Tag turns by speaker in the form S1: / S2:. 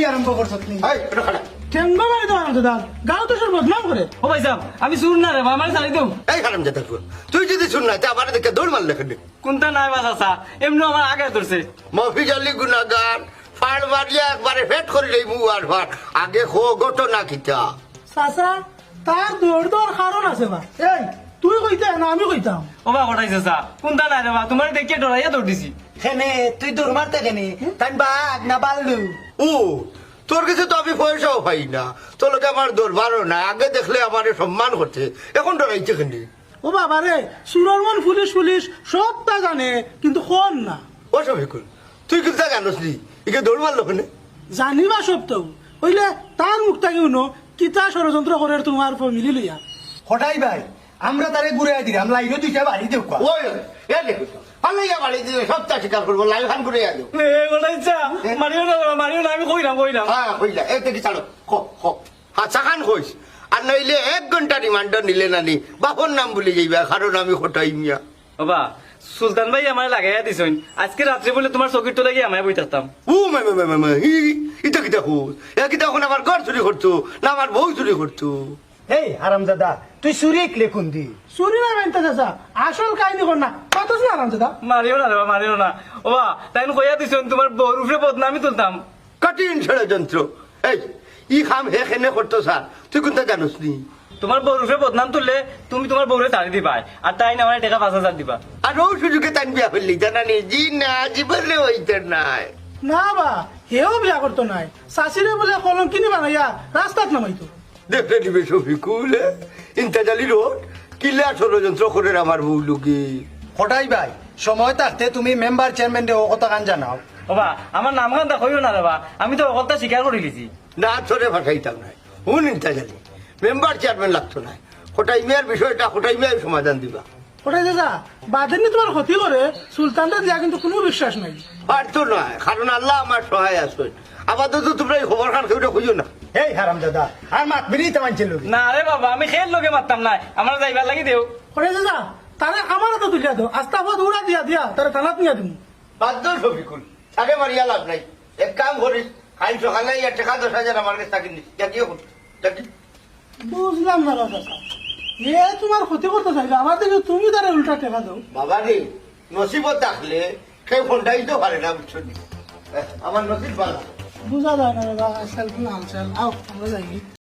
S1: আরম্ভ করছো তুমি
S2: এই এটা খাড়া
S1: ঠেঙ্গা মারি তো আনন্দ দাস গাও তো সব বদনাম করে
S3: ও ভাই সাহেব আমি শুন না রে বা আমার সারি দেও
S2: এই হারাম জাদা তুই যদি শুন না তা আমার দেখে দৌড় মারলে কেন
S3: কোনটা নাই বাস আসা এমনি আমার আগে ধরছে
S2: মফিজ আলী গুনাগান ফাড় মারিয়া একবারে ফেট করে দেই মু আর ফাট আগে খো ঘটনা কিতা
S1: চাচা তার দৌড় দেওয়ার কারণ আছে বা এই তুই কইতে না আমি কইতাম
S3: ও বা ঘটাইছে সা কোনটা নাই রে বা তোমার দেখিয়ে ডরাইয়া দৌড় দিছি
S4: খেনে তুই দৌড় মারতে কেনে তাই বাঘ না বাল্লু
S2: ও তোর কাছে তো আমি পয়সাও পাই না তোর লোকে আমার দরবারও না আগে দেখলে আমার সম্মান করতে এখন ডরাইছে কেন
S1: ও বাবা রে সুরমন পুলিশ পুলিশ সব তা জানে কিন্তু কোন না
S2: ও সব কর তুই কিন্তু জানোস নি একে দৌড় মারলো কেন
S1: জানিবা সব তো হইলে তার মুখটা কেউ নো কিতা ষড়যন্ত্র করে তোমার মিলি লইয়া
S4: হঠাই ভাই আমরা তারে ঘুরে দিলাম লাইনে দুইটা বাড়ি দেব
S2: ওই এ দেখো আল্লাহ বাড়ি দিলে সবটা স্বীকার করবো লাইভ খান করে আলো
S3: এ ঘটাইছা মারিও না রে বা, মারিও না আমি কইলাম
S2: হ্যাঁ কইলা এই দেখি চালো আচ্ছা খান কইস আর নইলে 1 ঘন্টা রিমান্ডার নিলে নানি বাপর নাম বলে যাইবা কারণ আমি হঠাই মিয়া
S3: বাবা সুলতান ভাই আমার লাগাইয়া দিছইন আজকে রাত্রে বলে তোমার চকির তো লাগিয়ে আমায় বই থাকতাম
S2: ও মা ইটা কিটা হুস কিটা এখন আমার ঘর চুরি করতো না আমার বউ চুরি করতো
S4: এই হারাম দাদা তুই সুরিক লেখুন দি
S1: চুরি না মানতে চাচা আসল কাহিনী কর না কত না আরাম দাদা
S3: মারিও না রে বা, মারিও না ও বা তাই কইয়া দিছইন তোমার বউর উপরে বদনামি তুলতাম
S2: কঠিন ষড়যন্ত্র এই ই খাম হে খেনে করতো স্যার তুই কোনটা জানোস নি
S3: তোমার বউর উপরে বদনাম তুললে তুমি তোমার বউরে ছাড়ি দিবা আর তাই না আমার টাকা 5,000 দিবা
S2: আর ও সুযোগে তাই বিয়া ফেললি জানা নেই জি না জীবনে হইতে নাই
S1: না বা হেও বিয়া করতো নাই শাশিরে বলে কলম কিনি বানাইয়া রাস্তাত নামাইতো
S2: দেখলে নিবে শফিকুল ইন্তাজালি রোড কিল্লা ষড়যন্ত্র করে আমার বউ লোকে
S4: হঠাই ভাই সময় থাকতে তুমি মেম্বার চেয়ারম্যান ও কথা কান জানাও
S3: বাবা আমার নাম গানটা কইও না রে বা আমি তো কথা স্বীকার করে লিছি
S2: না ধরে পাঠাইতাম না হুন ইন্তাজালি মেম্বার চেয়ারম্যান লাগতো না হঠাই মেয়ের বিষয়টা হঠাই মেয়ের সমাধান দিবা
S1: ওটাই চাচা বাদের নি তোমার ক্ষতি করে সুলতানটা দিয়া কিন্তু কোনো বিশ্বাস নাই
S2: পারতো নয় কারণ আল্লাহ আমার সহায় আসবেন আপাতত তোমরা এই খবর খান কেউটা খুঁজো না
S4: এই হারাম দাদা আর মাত বেরিয়ে তেমন ছিল
S3: না রে বাবা আমি খেল লোকে মারতাম না আমার যাইবার লাগি দেও
S1: ওটাই চাচা তারে আমার তো তুলিয়া দাও আস্তা পথ উড়া দিয়া দিয়া তারে থানাত নিয়া দিমু
S2: বাধ্য শফিকুল তাকে মারিয়া লাভ নাই এক কাম করিস কাল সকালে ইয়া টাকা 10,000 আমার কাছে থাকি নিস কি
S1: বুঝলাম না রে চাচা এ তোমার ক্ষতি করতে চাইলে আমার দিকে তুমি তারে উল্টা টেকা দাও
S2: বাবা রে নসিবত থাকলে কেউ ফোনটাই তো পারে না বুঝছো নি? আমার নসিব ভালো
S1: বুঝা যায় না রে বা আজকাল কি হালচাল আও আমরা যাই